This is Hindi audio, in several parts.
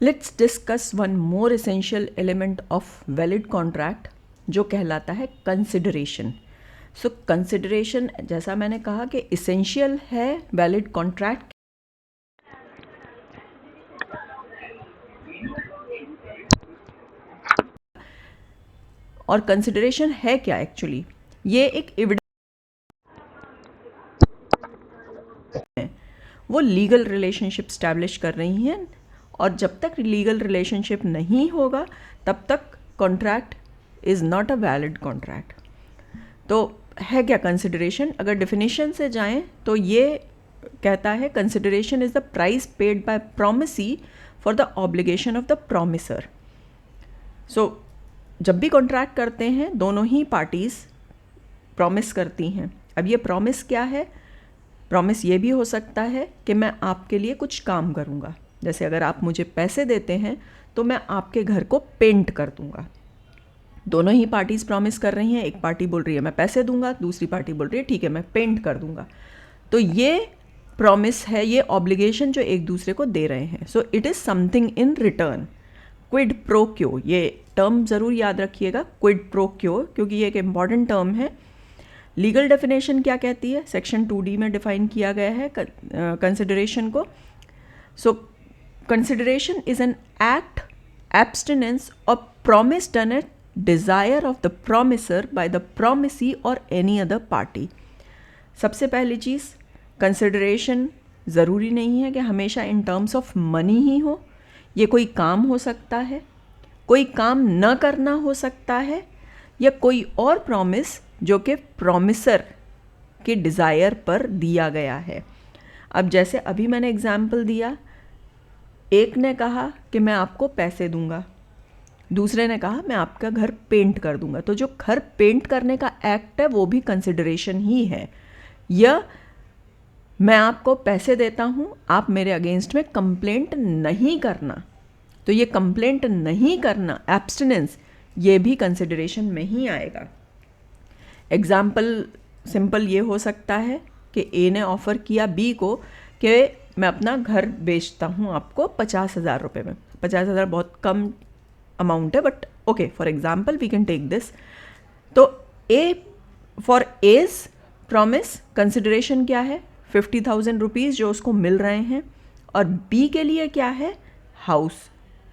Let's discuss one more essential element of valid contract जो कहलाता है कंसिडरेशन। सो कंसिडरेशन, जैसा मैंने कहा कि इसेंशियल है वैलिड कॉन्ट्रैक्ट, और कंसिडरेशन है क्या एक्चुअली? ये एक एविडेंस है, वो लीगल रिलेशनशिप स्टैब्लिश कर रही हैं, और जब तक लीगल रिलेशनशिप नहीं होगा तब तक contract is not a valid contract. तो है क्या कंसिडरेशन? अगर डेफिनेशन से जाएं तो ये कहता है consideration is the price paid by promisee for the obligation of the promisor. So जब भी कॉन्ट्रैक्ट करते हैं दोनों ही पार्टीज़ प्रॉमिस करती हैं। अब ये प्रॉमिस क्या है? प्रॉमिस ये भी हो सकता है कि मैं आपके लिए कुछ काम करूँगा। जैसे अगर आप मुझे पैसे देते हैं तो मैं आपके घर को पेंट कर दूँगा। दोनों ही पार्टीज़ प्रॉमिस कर रही हैं। एक पार्टी बोल रही है मैं पैसे दूंगा, दूसरी पार्टी बोल रही है ठीक है मैं पेंट कर दूंगा। तो ये प्रॉमिस है, ये ऑब्लिगेशन जो एक दूसरे को दे रहे हैं। So it is something in return. Quid pro क्यो, ये टर्म ज़रूर याद रखिएगा, क्विड प्रो क्यो, क्योंकि ये एक इम्पॉर्टेंट टर्म है। लीगल डेफिनेशन क्या कहती है? सेक्शन 2D में डिफाइन किया गया है कंसिडरेशन को। So consideration is an act, abstinence और promise done at desire of the promiser by the promisee or any other party। सबसे पहली चीज़, कंसिडरेशन ज़रूरी नहीं है कि हमेशा इन टर्म्स ऑफ मनी ही हो। ये कोई काम हो सकता है, कोई काम न करना हो सकता है, या कोई और प्रॉमिस जो कि प्रॉमिसर के डिज़ायर पर दिया गया है। अब जैसे अभी मैंने एग्जाम्पल दिया, एक ने कहा कि मैं आपको पैसे दूंगा, दूसरे ने कहा मैं आपका घर पेंट कर दूंगा। तो जो घर पेंट करने का एक्ट है वो भी कंसिडरेशन ही है। या मैं आपको पैसे देता हूँ, आप मेरे अगेंस्ट में कंप्लेंट नहीं करना, तो ये कंप्लेंट नहीं करना, एब्स्टिनेंस, ये भी कंसिडरेशन में ही आएगा। एग्जाम्पल सिंपल ये हो सकता है कि ए ने ऑफ़र किया बी को कि मैं अपना घर बेचता हूँ आपको 50,000 रुपये में। 50,000 बहुत कम अमाउंट है, but okay, for example we can take this. तो A, for as promise consideration क्या है? 50,000 रुपीज़ जो उसको मिल रहे हैं, और बी के लिए क्या है? हाउस,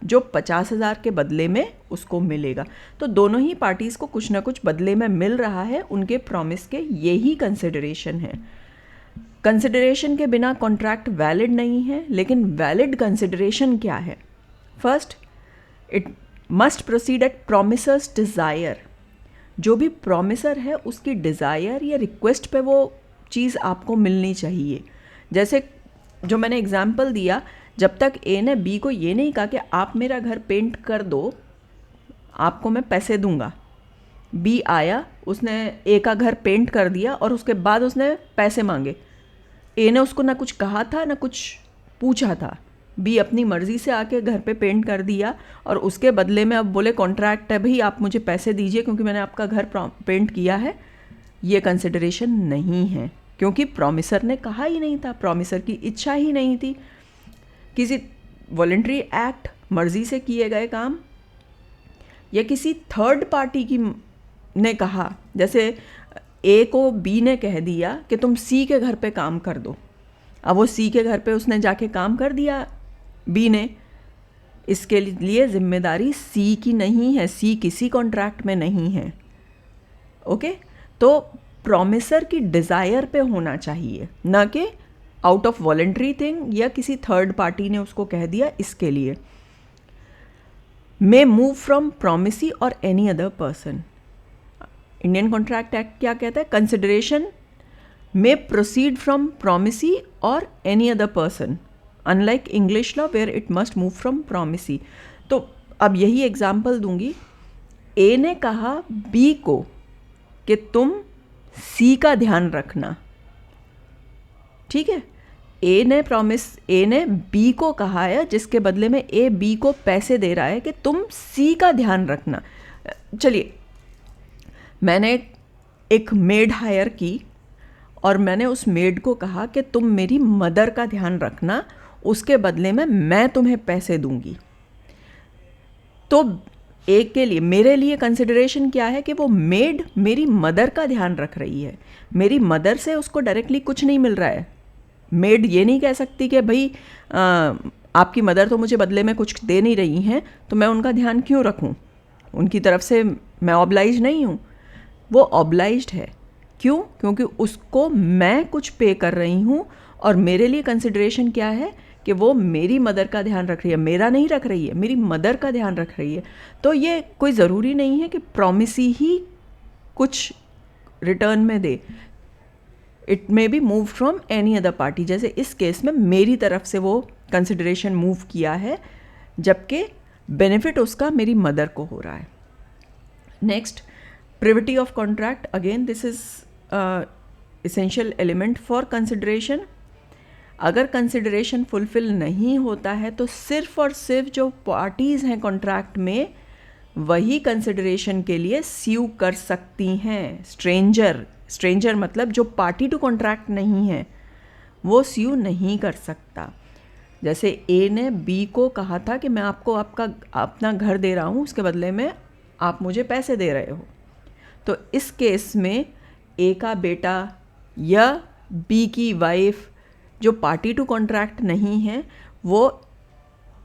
जो 50,000 के बदले में उसको मिलेगा। तो दोनों ही पार्टीज़ को कुछ ना कुछ बदले में मिल रहा है उनके प्रॉमिस के, यही कंसिडरेशन है। कंसिडरेशन के बिना कॉन्ट्रैक्ट वैलिड नहीं है। लेकिन वैलिड कंसिडरेशन क्या है? First, it must proceed at promisor's desire. जो भी प्रॉमिसर है उसकी डिज़ायर या रिक्वेस्ट पे वो चीज़ आपको मिलनी चाहिए। जैसे जो मैंने एग्जाम्पल दिया, जब तक ए ने बी को ये नहीं कहा कि आप मेरा घर पेंट कर दो, आपको मैं पैसे दूंगा। बी आया, उसने ए का घर पेंट कर दिया और उसके बाद उसने पैसे मांगे। ए ने उसको ना कुछ कहा था ना कुछ पूछा था, बी अपनी मर्ज़ी से आके घर पे पेंट कर दिया, और उसके बदले में अब बोले कॉन्ट्रैक्ट है भाई आप मुझे पैसे दीजिए क्योंकि मैंने आपका घर पेंट किया है। ये कंसिडरेशन नहीं है, क्योंकि प्रॉमिसर ने कहा ही नहीं था, प्रॉमिसर की इच्छा ही नहीं थी। किसी वॉलंटरी एक्ट, मर्ज़ी से किए गए काम, या किसी थर्ड पार्टी की ने कहा, जैसे ए को बी ने कह दिया कि तुम सी के घर पे काम कर दो। अब वो सी के घर पे उसने जाके काम कर दिया बी ने, इसके लिए जिम्मेदारी सी की नहीं है, सी किसी कॉन्ट्रैक्ट में नहीं है। ओके, तो प्रॉमिसर की डिज़ायर पे होना चाहिए, ना कि आउट ऑफ वॉलंटरी थिंग या किसी थर्ड पार्टी ने उसको कह दिया इसके लिए। मे मूव फ्रॉम प्रॉमिसी और any other person. Indian contract act क्या कहता है? Consideration may proceed from promisee और any other person, unlike English law where it must move from promisee. तो अब यही एग्जाम्पल दूंगी। ए ने कहा बी को कि तुम सी का ध्यान रखना, ठीक है। ए ने बी को कहा है, जिसके बदले में ए बी को पैसे दे रहा है कि तुम सी का ध्यान रखना। चलिए, मैंने एक मेड हायर की और मैंने उस मेड को कहा कि तुम मेरी मदर का ध्यान रखना, उसके बदले में मैं तुम्हें पैसे दूंगी। तो एक के लिए मेरे लिए कंसिडरेशन क्या है कि वो मेड मेरी मदर का ध्यान रख रही है, मेरी मदर से उसको डायरेक्टली कुछ नहीं मिल रहा है। मेड ये नहीं कह सकती कि भाई आपकी मदर तो मुझे बदले में कुछ दे नहीं रही हैं तो मैं उनका ध्यान क्यों रखूं, उनकी तरफ से मैं ऑब्लाइज नहीं हूँ। वो ऑब्लाइज्ड है, क्यों? क्योंकि उसको मैं कुछ पे कर रही हूँ और मेरे लिए कंसिडरेशन क्या है कि वो मेरी मदर का ध्यान रख रही है, मेरा नहीं रख रही है, मेरी मदर का ध्यान रख रही है। तो ये कोई ज़रूरी नहीं है कि प्रॉमिसी ही कुछ रिटर्न में दे, it may be move from any other party. जैसे इस केस में मेरी तरफ से वो कंसिडरेशन मूव किया है, जबकि बेनिफिट उसका मेरी मदर को हो रहा है। Next, privity of contract. Again this is essential element for consideration. अगर कंसिडरेशन फुलफिल नहीं होता है तो सिर्फ और सिर्फ जो पार्टीज़ हैं कॉन्ट्रैक्ट में वही कंसिडरेशन के लिए स्यू कर सकती हैं। स्ट्रेंजर मतलब जो पार्टी टू कॉन्ट्रैक्ट नहीं है वो स्यू नहीं कर सकता। जैसे ए ने बी को कहा था कि मैं आपको अपना घर दे रहा हूँ, उसके बदले में आप मुझे पैसे दे रहे हो। तो इस केस में ए का बेटा या बी की वाइफ जो पार्टी टू कॉन्ट्रैक्ट नहीं है वो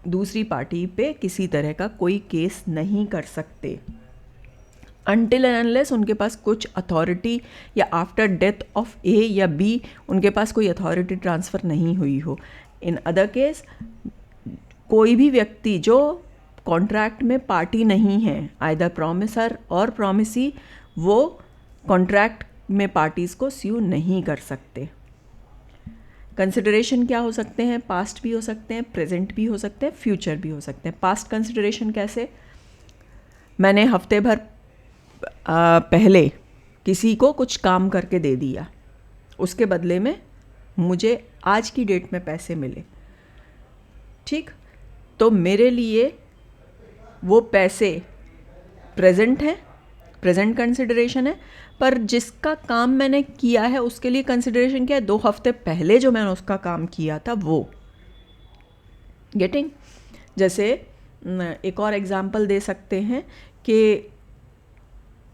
दूसरी पार्टी पे किसी तरह का कोई केस नहीं कर सकते अनटिल एंड अनलेस उनके पास कुछ अथॉरिटी या आफ्टर डेथ ऑफ ए या बी उनके पास कोई अथॉरिटी ट्रांसफ़र नहीं हुई हो। इन अदर केस कोई भी व्यक्ति जो कॉन्ट्रैक्ट में पार्टी नहीं है, आइदर प्रॉमिसर और प्रॉमिसी, वो कॉन्ट्रैक्ट में पार्टीज़ को स्यू नहीं कर सकते। कंसिडरेशन क्या हो सकते हैं? पास्ट भी हो सकते हैं, प्रेजेंट भी हो सकते हैं, फ्यूचर भी हो सकते हैं। पास्ट कंसिडरेशन कैसे? मैंने हफ्ते भर पहले किसी को कुछ काम करके दे दिया, उसके बदले में मुझे आज की डेट में पैसे मिले, ठीक? तो मेरे लिए वो पैसे प्रेजेंट है, प्रेजेंट कंसिडरेशन है, पर जिसका काम मैंने किया है उसके लिए कंसिडरेशन क्या है? 2 हफ्ते पहले जो मैंने उसका काम किया था वो। गेटिंग? जैसे एक और एग्जांपल दे सकते हैं कि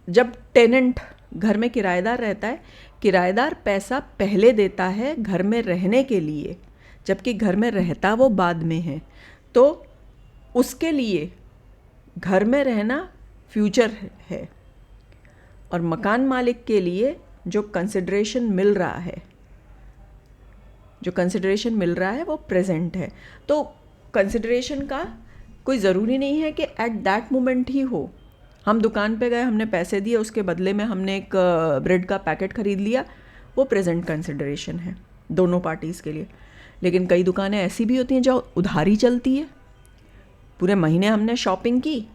जब टेनेंट घर में किराएदार रहता है, किराएदार पैसा पहले देता है घर में रहने के लिए, जबकि घर में रहता वो बाद में है, तो उसके लिए घर में रहना फ्यूचर है और मकान मालिक के लिए जो कंसिडरेशन मिल रहा है वो प्रेजेंट है। तो कंसिडरेशन का कोई ज़रूरी नहीं है कि एट दैट मोमेंट ही हो। हम दुकान पे गए, हमने पैसे दिए, उसके बदले में हमने एक ब्रेड का पैकेट ख़रीद लिया, वो प्रेजेंट कंसिडरेशन है दोनों पार्टीज़ के लिए। लेकिन कई दुकानें ऐसी भी होती हैं जो उधारी चलती है, पूरे महीने हमने शॉपिंग की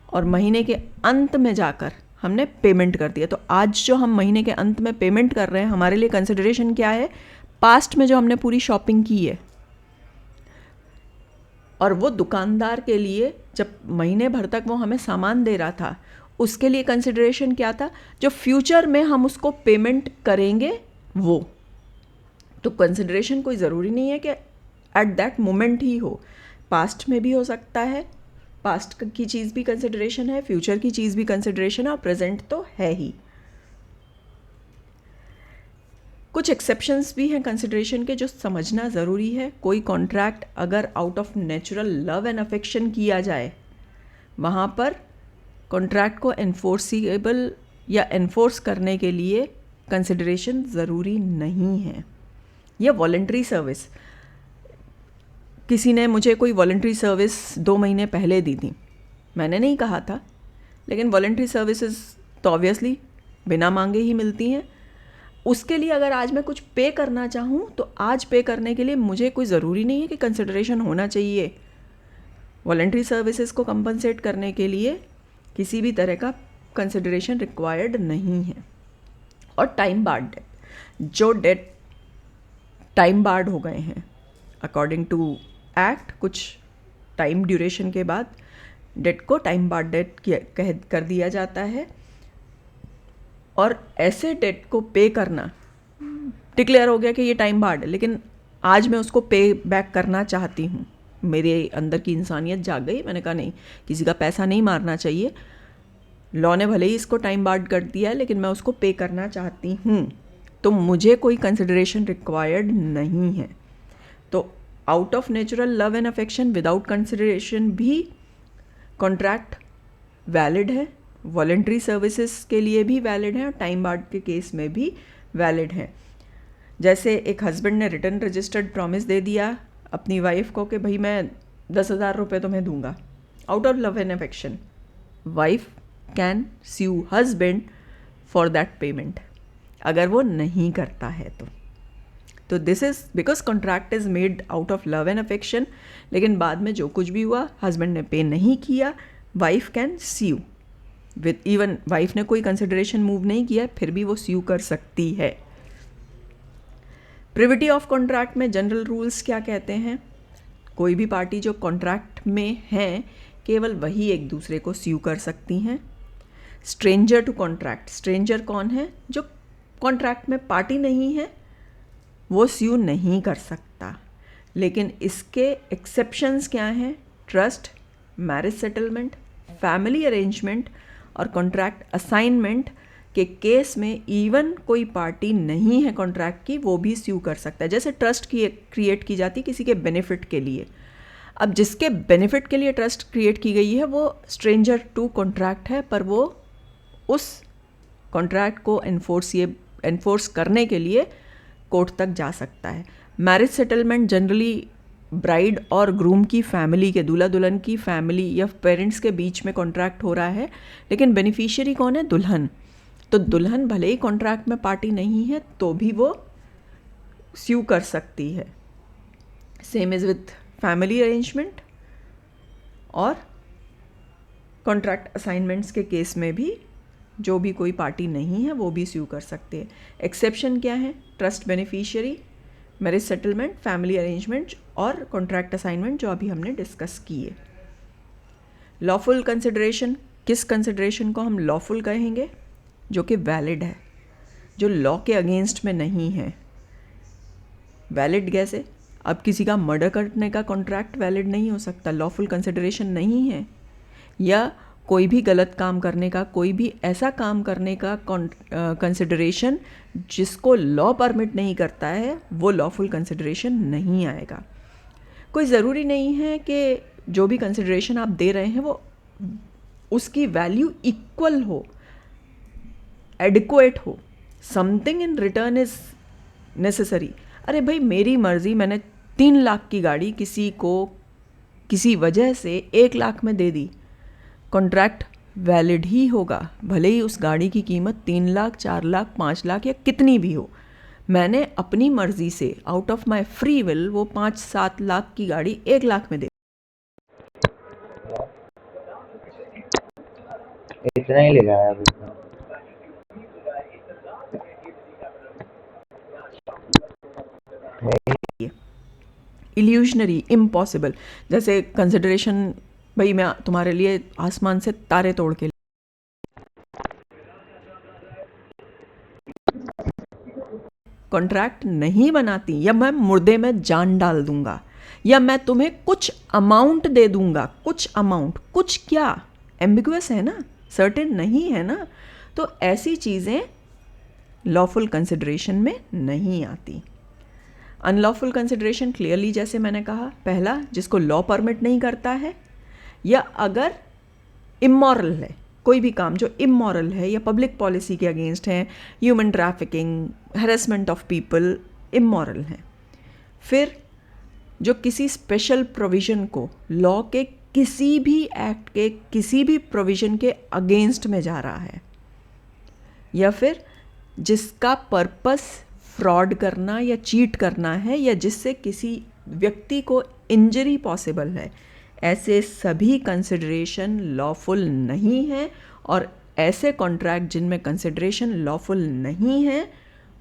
और महीने के अंत में जाकर हमने पेमेंट कर दिया। तो आज जो हम महीने के अंत में पेमेंट कर रहे हैं, हमारे लिए कंसिडरेशन क्या है? पास्ट में जो हमने पूरी शॉपिंग की है। और वो दुकानदार के लिए जब महीने भर तक वो हमें सामान दे रहा था, उसके लिए कंसिडरेशन क्या था? जो फ्यूचर में हम उसको पेमेंट करेंगे वो। तो कंसिडरेशन कोई ज़रूरी नहीं है कि एट दैट मोमेंट ही हो, पास्ट में भी हो सकता है, पास्ट की चीज़ भी कंसिडरेशन है, फ्यूचर की चीज़ भी कंसिडरेशन है और प्रेजेंट तो है ही। कुछ एक्सेप्शंस भी हैं कंसिडरेशन के जो समझना ज़रूरी है। कोई कॉन्ट्रैक्ट अगर out of natural love and affection किया जाए, वहाँ पर कॉन्ट्रैक्ट को एनफोर्सिबल या एनफोर्स करने के लिए कंसिडरेशन ज़रूरी नहीं है। यह वॉलंटरी सर्विस, किसी ने मुझे कोई वॉलंटरी सर्विस 2 महीने पहले दी थी, मैंने नहीं कहा था, लेकिन वॉलंटरी सर्विसेज तो ऑब्वियसली बिना मांगे ही मिलती हैं। उसके लिए अगर आज मैं कुछ पे करना चाहूँ तो आज पे करने के लिए मुझे कोई ज़रूरी नहीं है कि कंसिडरेशन होना चाहिए। वॉलंटरी सर्विसेज को कंपनसेट करने के लिए किसी भी तरह का कंसिडरेशन रिक्वायर्ड नहीं है। और टाइम बार्ड डेट, जो डेट टाइम बार्ड हो गए हैं अकॉर्डिंग टू एक्ट, कुछ टाइम ड्यूरेशन के बाद डेट को टाइम बार्ड डेट कर दिया जाता है और ऐसे डेट को पे करना डिक्लेयर हो गया कि ये टाइम बार्ड है, लेकिन आज मैं उसको पे बैक करना चाहती हूँ, मेरे अंदर की इंसानियत जाग गई। मैंने कहा नहीं, किसी का पैसा नहीं मारना चाहिए। लॉ ने भले ही इसको टाइम बार्ड कर दिया है, लेकिन मैं उसको पे करना चाहती हूँ, तो मुझे कोई कंसिडरेशन रिक्वायर्ड नहीं है। तो out of natural love and affection without consideration भी कॉन्ट्रैक्ट वैलिड है, वॉलेंट्री सर्विसेज के लिए भी वैलिड है और टाइम बार्ड के केस में भी वैलिड है। जैसे एक हस्बैंड ने रिटर्न रजिस्टर्ड प्रॉमिस दे दिया अपनी वाइफ को कि भाई मैं 10,000 रुपये तुम्हें दूंगा, out of love and affection, wife can sue husband for that payment अगर वो नहीं करता है तो this is because contract is made out of love and affection, लेकिन बाद में जो कुछ भी हुआ हस्बैंड ने पे नहीं किया, wife can sue with, even wife ने कोई कंसिडरेशन मूव नहीं किया फिर भी वो sue कर सकती है। प्रिविटी ऑफ कॉन्ट्रैक्ट में जनरल रूल्स क्या कहते हैं? कोई भी पार्टी जो कॉन्ट्रैक्ट में है केवल वही एक दूसरे को sue कर सकती हैं। स्ट्रेंजर टू कॉन्ट्रैक्ट, स्ट्रेंजर कौन है? जो कॉन्ट्रैक्ट में पार्टी नहीं है वो sue नहीं कर सकता। लेकिन इसके एक्सेप्शंस क्या हैं? Trust, marriage settlement, family arrangement और कॉन्ट्रैक्ट असाइनमेंट के केस में इवन कोई पार्टी नहीं है कॉन्ट्रैक्ट की, वो भी sue कर सकता है। जैसे ट्रस्ट की क्रिएट की जाती किसी के बेनिफिट के लिए, अब जिसके बेनिफिट के लिए ट्रस्ट क्रिएट की गई है वो स्ट्रेंजर टू कॉन्ट्रैक्ट है, पर वो उस कॉन्ट्रैक्ट को एनफोर्स करने के लिए कोर्ट तक जा सकता है। मैरिज सेटलमेंट जनरली ब्राइड और ग्रूम की फैमिली के, दूल्हा दुल्हन की फैमिली या पेरेंट्स के बीच में कॉन्ट्रैक्ट हो रहा है, लेकिन बेनिफिशियरी कौन है? दुल्हन। तो दुल्हन भले ही कॉन्ट्रैक्ट में पार्टी नहीं है तो भी वो sue कर सकती है। Same is with family arrangement और कॉन्ट्रैक्ट असाइनमेंट्स के केस में भी जो भी कोई पार्टी नहीं है वो भी sue कर सकते हैं। एक्सेप्शन क्या है? Trust beneficiary, marriage settlement, family arrangement और कॉन्ट्रैक्ट असाइनमेंट जो अभी हमने डिस्कस किए। लॉफुल कंसिडरेशन, किस कंसिडरेशन को हम लॉफुल कहेंगे? जो कि वैलिड है, जो लॉ के अगेंस्ट में नहीं है। वैलिड कैसे? अब किसी का मर्डर करने का कॉन्ट्रैक्ट वैलिड नहीं हो सकता, लॉफुल कंसिडरेशन नहीं है। या कोई भी गलत काम करने का, कोई भी ऐसा काम करने का कंसिडरेशन जिसको लॉ परमिट नहीं करता है, वो लॉफुल कंसिडरेशन नहीं आएगा। कोई ज़रूरी नहीं है कि जो भी कंसिडरेशन आप दे रहे हैं वो उसकी वैल्यू इक्वल हो, एडिक्वेट हो। Something in return is necessary. अरे भाई मेरी मर्ज़ी, मैंने 3 लाख की गाड़ी किसी को किसी वजह से 1 लाख में दे दी, कॉन्ट्रैक्ट वैलिड ही होगा, भले ही उस गाड़ी की कीमत 3 लाख, 4 लाख, 5 लाख या कितनी भी हो। मैंने अपनी मर्ज़ी से out of my free will वो 5-7 लाख की गाड़ी 1 लाख में दे। इतना ही लेगा यार। इल्यूशनरी, इम्पॉसिबल। जैसे कंसिडरेशन, भाई मैं तुम्हारे लिए आसमान से तारे तोड़ के, कॉन्ट्रैक्ट नहीं बनाती, या मैं मुर्दे में जान डाल दूंगा, या मैं तुम्हें कुछ अमाउंट दे दूंगा। कुछ अमाउंट, कुछ क्या? एम्बिगुअस है ना, सर्टेन नहीं है ना, तो ऐसी चीज़ें लॉफुल कंसिडरेशन में नहीं आती। अनलॉफुल कंसिडरेशन क्लियरली, जैसे मैंने कहा, पहला जिसको लॉ परमिट नहीं करता है, या अगर इमोरल है, कोई भी काम जो इमोरल है या पब्लिक पॉलिसी के अगेंस्ट है, human trafficking, harassment of people, immoral है। फिर जो किसी स्पेशल प्रोविज़न को, लॉ के किसी भी एक्ट के किसी भी प्रोविज़न के अगेंस्ट में जा रहा है, या फिर जिसका पर्पस फ्रॉड करना या चीट करना है, या जिससे किसी व्यक्ति को इंजरी पॉसिबल है, ऐसे सभी कंसिडरेशन लॉफुल नहीं है। और ऐसे कॉन्ट्रैक्ट जिनमें कंसिडरेशन लॉफुल नहीं है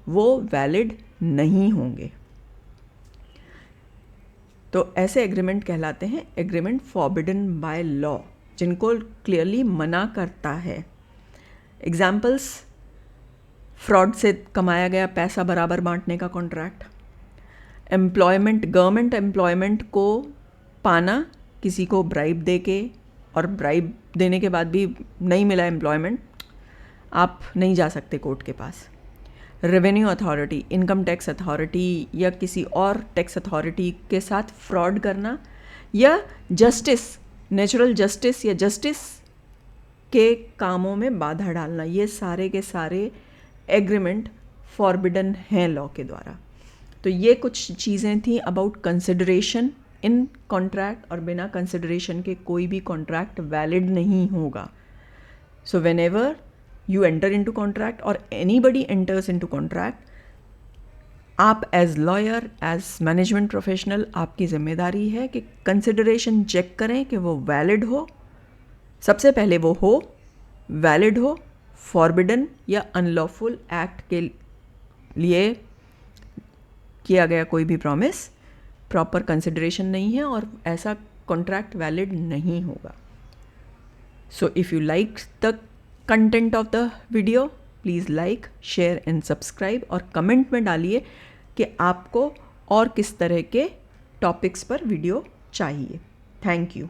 वो वैलिड नहीं होंगे। तो ऐसे एग्रीमेंट कहलाते हैं एग्रीमेंट फॉरबिडन बाय लॉ, जिनको क्लियरली मना करता है। एग्जाम्पल्स: फ्रॉड से कमाया गया पैसा बराबर बांटने का कॉन्ट्रैक्ट, एम्प्लॉयमेंट, गवर्नमेंट एम्प्लॉयमेंट को पाना किसी को ब्राइब दे के, और ब्राइब देने के बाद भी नहीं मिला एम्प्लॉयमेंट, आप नहीं जा सकते कोर्ट के पास। Revenue authority, income tax authority या किसी और टैक्स अथॉरिटी के साथ फ्रॉड करना, या जस्टिस, नेचुरल जस्टिस या जस्टिस के कामों में बाधा डालना, ये सारे के सारे एग्रीमेंट फॉरबिडन हैं लॉ के द्वारा। तो ये कुछ चीज़ें थी अबाउट कंसिडरेशन इन कॉन्ट्रैक्ट, और बिना कंसिडरेशन के कोई भी कॉन्ट्रैक्ट वैलिड नहीं होगा। So when ever you enter into contract or anybody enters into contract, आप as lawyer, as management professional, आपकी जिम्मेदारी है कि कंसिडरेशन चेक करें कि वो वैलिड हो। सबसे पहले वो हो, वैलिड हो, फॉरबिडन या अनलॉफुल एक्ट के लिए किया गया कोई भी प्रॉमिस प्रॉपर कंसिडरेशन नहीं है और ऐसा कॉन्ट्रैक्ट वैलिड नहीं होगा। So if you like the content of the video, please like, share and subscribe, और कमेंट में डालिए कि आपको और किस तरह के टॉपिक्स पर वीडियो चाहिए। Thank you.